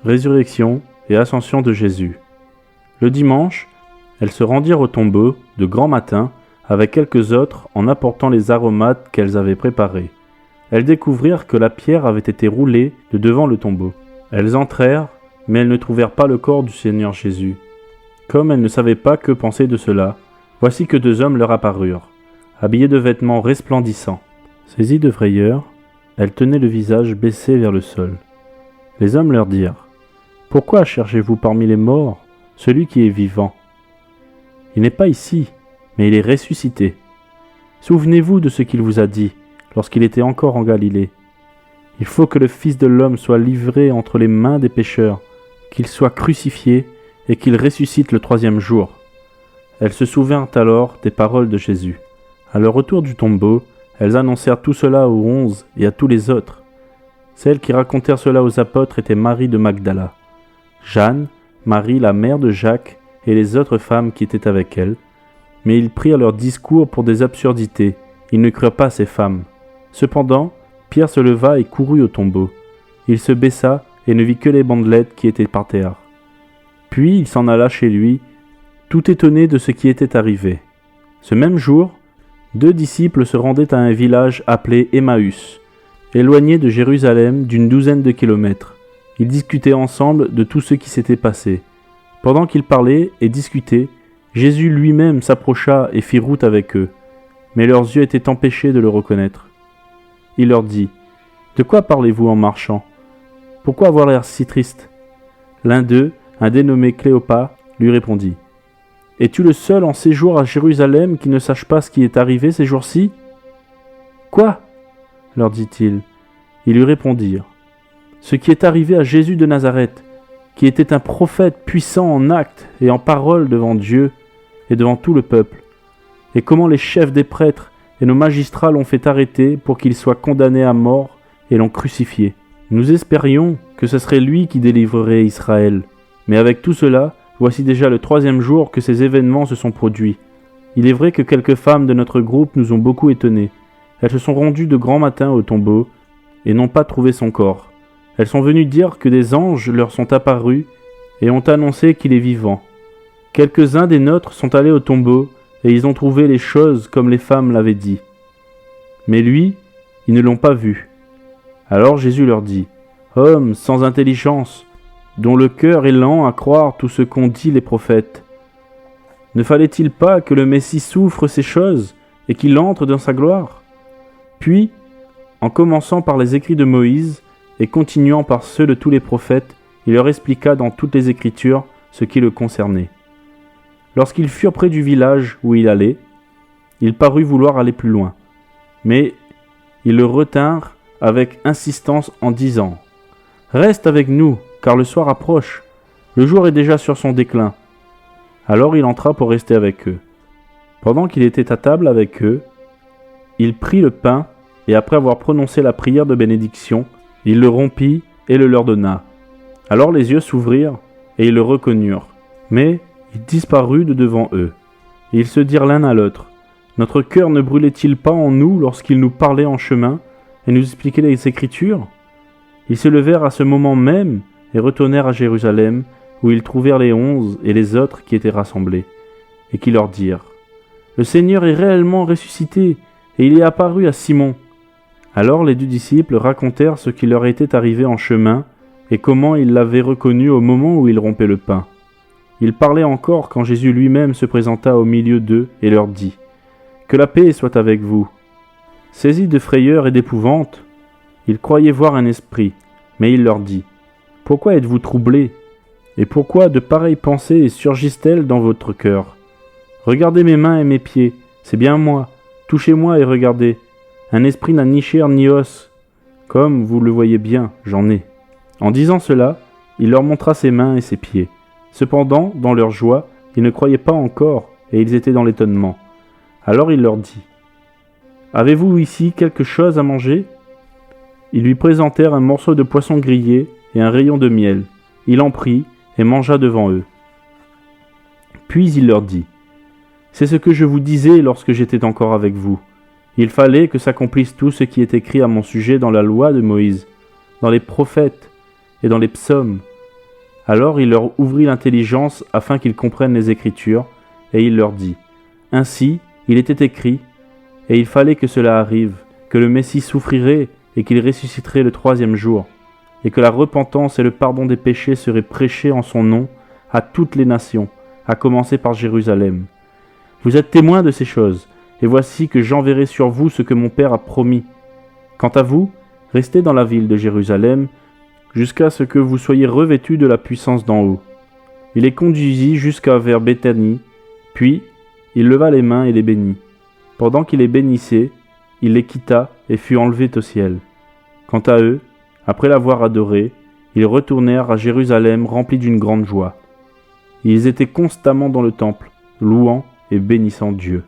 résurrection et ascension de Jésus. Le dimanche, elles se rendirent au tombeau de grand matin avec quelques autres en apportant les aromates qu'elles avaient préparés. Elles découvrirent que la pierre avait été roulée de devant le tombeau. Elles entrèrent, mais elles ne trouvèrent pas le corps du Seigneur Jésus. Comme elles ne savaient pas que penser de cela, voici que 2 hommes leur apparurent, habillés de vêtements resplendissants. Saisies de frayeur, elles tenaient le visage baissé vers le sol. Les hommes leur dirent : « Pourquoi cherchez-vous parmi les morts celui qui est vivant ? Il n'est pas ici, mais il est ressuscité. Souvenez-vous de ce qu'il vous a dit lorsqu'il était encore en Galilée. Il faut que le Fils de l'homme soit livré entre les mains des pécheurs, qu'il soit crucifié et qu'il ressuscite le 3e jour. » Elles se souvinrent alors des paroles de Jésus. À leur retour du tombeau, elles annoncèrent tout cela aux 11 et à tous les autres. Celles qui racontèrent cela aux apôtres étaient Marie de Magdala, Jeanne, Marie la mère de Jacques et les autres femmes qui étaient avec elles. Mais ils prirent leur discours pour des absurdités. Ils ne crurent pas ces femmes. Cependant, Pierre se leva et courut au tombeau. Il se baissa et ne vit que les bandelettes qui étaient par terre. Puis il s'en alla chez lui, tout étonné de ce qui était arrivé. Ce même jour, 2 disciples se rendaient à un village appelé Emmaüs, éloigné de Jérusalem d'une 12aine de kilomètres. Ils discutaient ensemble de tout ce qui s'était passé. Pendant qu'ils parlaient et discutaient, Jésus lui-même s'approcha et fit route avec eux, mais leurs yeux étaient empêchés de le reconnaître. Il leur dit : « De quoi parlez-vous en marchant ? Pourquoi avoir l'air si triste ? » L'un d'eux, un dénommé Cléopas, lui répondit : « Es-tu le seul en séjour à Jérusalem qui ne sache pas ce qui est arrivé ces jours-ci ? » « Quoi ? Leur dit-il. Ils lui répondirent : « Ce qui est arrivé à Jésus de Nazareth, qui était un prophète puissant en actes et en paroles devant Dieu et devant tout le peuple, et comment les chefs des prêtres et nos magistrats l'ont fait arrêter pour qu'il soit condamné à mort et l'ont crucifié. Nous espérions que ce serait lui qui délivrerait Israël, mais avec tout cela, voici déjà le 3e jour que ces événements se sont produits. Il est vrai que quelques femmes de notre groupe nous ont beaucoup étonnés. Elles se sont rendues de grand matin au tombeau et n'ont pas trouvé son corps. Elles sont venues dire que des anges leur sont apparus et ont annoncé qu'il est vivant. Quelques-uns des nôtres sont allés au tombeau et ils ont trouvé les choses comme les femmes l'avaient dit. Mais lui, ils ne l'ont pas vu. Alors Jésus leur dit : « Hommes sans intelligence, dont le cœur est lent à croire tout ce qu'ont dit les prophètes. Ne fallait-il pas que le Messie souffre ces choses et qu'il entre dans sa gloire ? » Puis, en commençant par les écrits de Moïse et continuant par ceux de tous les prophètes, il leur expliqua dans toutes les Écritures ce qui le concernait. Lorsqu'ils furent près du village où il allait, il parut vouloir aller plus loin. Mais ils le retinrent avec insistance en disant : « Reste avec nous, car le soir approche. Le jour est déjà sur son déclin. » Alors il entra pour rester avec eux. Pendant qu'il était à table avec eux, il prit le pain et après avoir prononcé la prière de bénédiction, il le rompit et le leur donna. Alors les yeux s'ouvrirent et ils le reconnurent. Mais il disparut de devant eux. Et ils se dirent l'un à l'autre : « Notre cœur ne brûlait-il pas en nous lorsqu'il nous parlait en chemin et nous expliquait les Écritures ?» Ils se levèrent à ce moment même et retournèrent à Jérusalem, où ils trouvèrent les 11 et les autres qui étaient rassemblés, et qui leur dirent : « Le Seigneur est réellement ressuscité, et il est apparu à Simon. » Alors les 2 disciples racontèrent ce qui leur était arrivé en chemin, et comment ils l'avaient reconnu au moment où il rompait le pain. Ils parlaient encore quand Jésus lui-même se présenta au milieu d'eux et leur dit : « Que la paix soit avec vous. » Saisis de frayeur et d'épouvante, ils croyaient voir un esprit, mais il leur dit : « Pourquoi êtes-vous troublés ? Et pourquoi de pareilles pensées surgissent-elles dans votre cœur ? Regardez mes mains et mes pieds, c'est bien moi. Touchez-moi et regardez. Un esprit n'a ni chair ni os. Comme vous le voyez bien, j'en ai. » En disant cela, il leur montra ses mains et ses pieds. Cependant, dans leur joie, ils ne croyaient pas encore, et ils étaient dans l'étonnement. Alors il leur dit : « Avez-vous ici quelque chose à manger ? » Ils lui présentèrent un morceau de poisson grillé et un rayon de miel. Il en prit et mangea devant eux. Puis il leur dit : « C'est ce que je vous disais lorsque j'étais encore avec vous. Il fallait que s'accomplisse tout ce qui est écrit à mon sujet dans la loi de Moïse, dans les prophètes et dans les psaumes. Alors il leur ouvrit l'intelligence afin qu'ils comprennent les Écritures, et il leur dit : « Ainsi, il était écrit, et il fallait que cela arrive, que le Messie souffrirait et qu'il ressusciterait le 3e jour, et que la repentance et le pardon des péchés seraient prêchés en son nom à toutes les nations, à commencer par Jérusalem. Vous êtes témoins de ces choses, et voici que j'enverrai sur vous ce que mon Père a promis. Quant à vous, restez dans la ville de Jérusalem, jusqu'à ce que vous soyez revêtus de la puissance d'en haut. » Il les conduisit jusqu'à vers Béthanie, puis il leva les mains et les bénit. Pendant qu'il les bénissait, il les quitta et fut enlevé au ciel. Quant à eux, après l'avoir adoré, ils retournèrent à Jérusalem remplis d'une grande joie. Ils étaient constamment dans le temple, louant et bénissant Dieu.